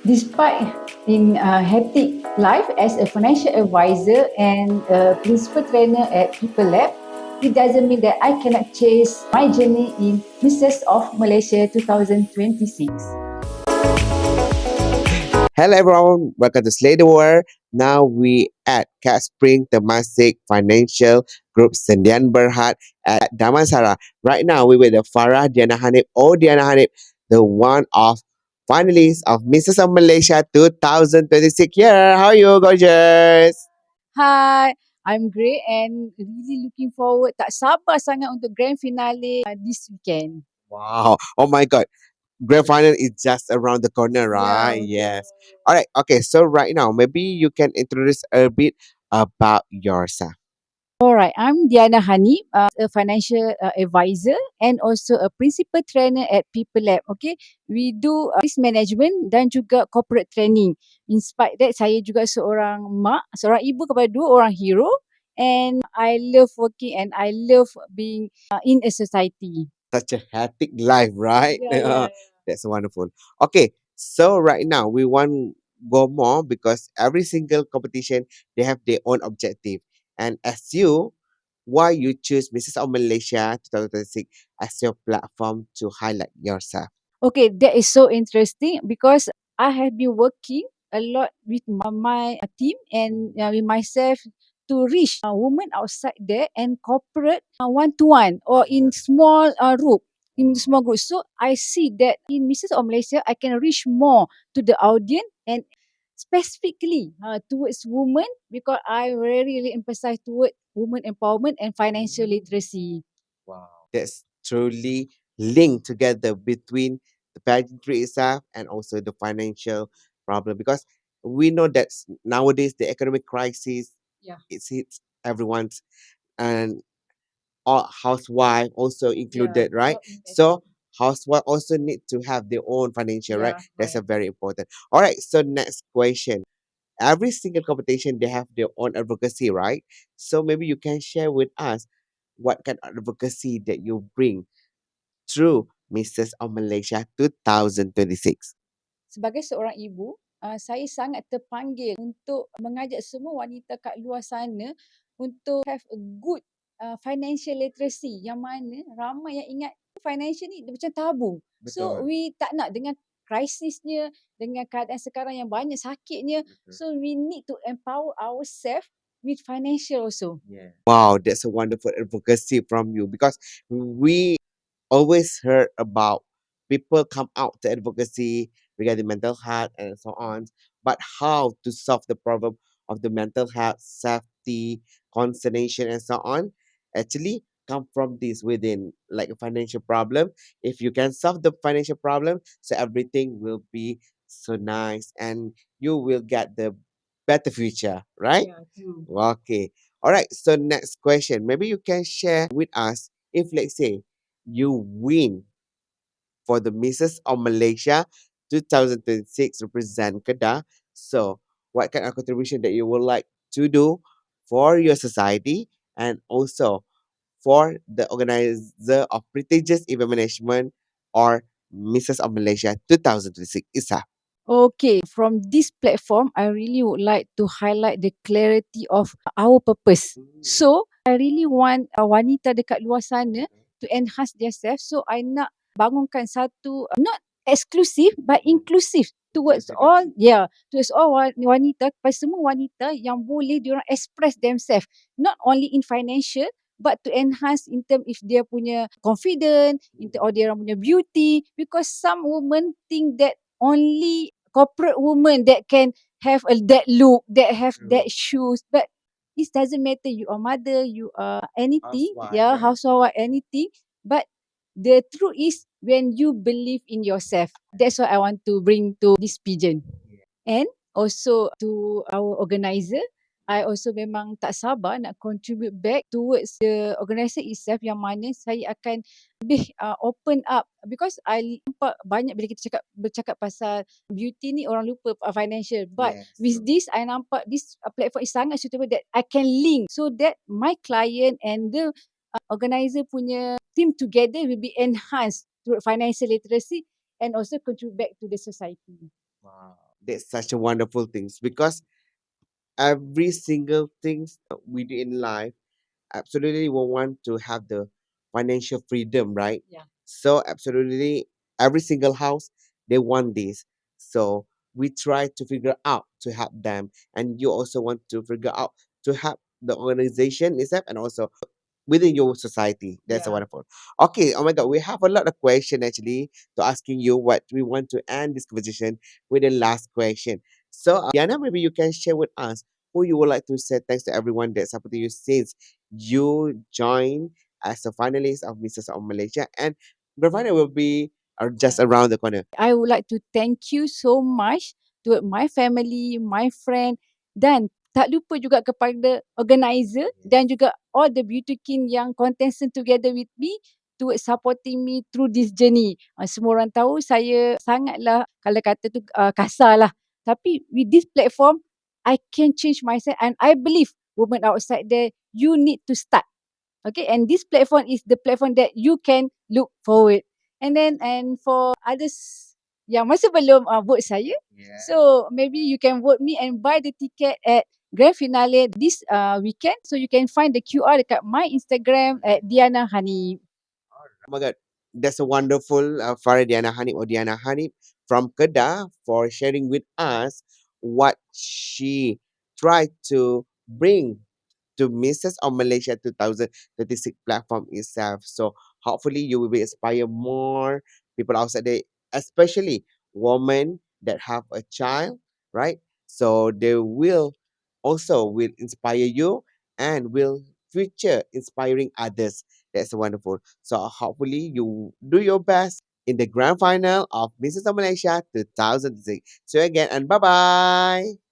Despite in hectic life as a financial advisor and a principal trainer at People Lab, it doesn't mean that I cannot chase my journey in Mrs. of Malaysia 2026. Hello everyone, welcome to Slay the World. Now we at Cat Spring Temasek Financial Group Sendian Berhad at Damansara. Right now we with the Farah Diana Hanif or Diana Hanif, the one of finalists of Mrs. of Malaysia 2026 year. How are you, gorgeous? Hi, I'm great and really looking forward. Tak sabar sangat untuk grand finale this weekend. Wow. Oh my god. Grand final is just around the corner, right? Yeah. Yes. All right. Okay. So right now, maybe you can introduce a bit about yourself. Alright, I'm Diana Hani, a financial advisor and also a principal trainer at People Lab. Okay, we do risk management dan juga corporate training. In spite that, saya juga seorang mak, seorang ibu kepada dua orang hero, and I love working and I love being in a society. Such a hectic life, right? Yeah. That's wonderful. Okay, so right now we want go more because every single competition they have their own objective. And as you, why you choose Mrs. of Malaysia 2026 as your platform to highlight yourself? Okay, that is so interesting because I have been working a lot with my team and with myself to reach women outside there and corporate one-to-one or in small group. In small groups. So I see that in Mrs. of Malaysia, I can reach more to the audience and specifically towards women because I really emphasize towards women empowerment and financial literacy. Wow. That's truly linked together between the pageantry itself and also the financial problem because we know that nowadays the economic crisis Yeah. it hits everyone's and all housewife also included, right? So housewife also need to have their own financial, right? That's a very important. All right. So next question. Every single competition they have their own advocacy, right? So maybe you can share with us what kind of advocacy that you bring through Mrs. of Malaysia 2026. Sebagai seorang ibu, saya sangat terpanggil untuk mengajak semua wanita kat luar sana untuk have a good financial literacy yang mana ramai yang ingat financial ni macam tabu. So Betul. we tak nak dengan krisisnya, dengan keadaan sekarang yang banyak sakitnya. So we need to empower ourselves with financial also. Wow, that's a wonderful advocacy from you because we always heard about people come out to advocacy regarding mental health and so on, but how to solve the problem of the mental health, safety, concentration, and so on actually come from this within like a financial problem. If you can solve the financial problem, so everything will be so nice and you will get the better future, right? Yeah, true. Okay. All right. So next question. Maybe you can share with us if let's say you win for the Misses of Malaysia 2026 represent Kedah. So what kind of contribution that you would like to do for your society and also for the organizer of prestigious event management or Misses of Malaysia 2026 Isa. Okay, from this platform, I really would like to highlight the clarity of our purpose. So, I really want wanita dekat luar sana to enhance themselves. So, I nak bangunkan satu, not exclusive but inclusive towards all, towards all wanita, kepada semua wanita yang boleh diorang express themselves. Not only in financial, but to enhance in term if dia punya confidence, or dia orang punya beauty. Because some women think that only corporate woman that can have that look, that have that shoes, but it doesn't matter. You are mother, you are anything, housewife, anything. But the truth is when you believe in yourself. That's what I want to bring to this pigeon. And also to our organizer, I also memang tak sabar nak contribute back towards the organizer itself yang mana saya akan lebih open up because I nampak banyak bila kita bercakap pasal beauty ni orang lupa financial, but with this I nampak this platform is sangat suitable that I can link so that my client and the organizer punya team together will be enhanced through financial literacy and also contribute back to the society. Wow. That's such a wonderful things because every single things that we do in life, absolutely we want to have the financial freedom, right? Yeah. So absolutely every single house they want this. So we try to figure out to help them, and you also want to figure out to help the organization itself and also within your society. That's a Yeah. wonderful. Okay, oh my god, we have a lot of question actually to asking you, what we want to end this conversation with the last question. So Diana, maybe you can share with us who you would like to say thanks to everyone that supported you since you joined as a finalist of Mrs. of Malaysia, and the final will be just around the corner. I would like to thank you so much to my family, my friend, dan tak lupa juga kepada organizer dan juga all the beauty king yang contestant together with me to supporting me through this journey. Semua orang tahu saya sangatlah kalau kata tu kasar lah. Tapi with this platform, I can change myself and I believe women outside there, you need to start. Okay, and this platform is the platform that you can look forward. And for others yang masih belum vote saya, Yeah. so maybe you can vote me and buy the ticket at grand finale this weekend. So you can find the QR dekat my Instagram at Diana Hani. Oh my God, that's a wonderful Farah Diana Hanif or Diana Hanif from Kedah for sharing with us what she tried to bring to Mrs. of Malaysia 2036 platform itself. So hopefully you will be inspire more people outside there, especially women that have a child, right? So they will also will inspire you and will future inspiring others. That's wonderful. So hopefully you do your best in the grand final of Mrs. of Malaysia 2006. See you again and bye bye.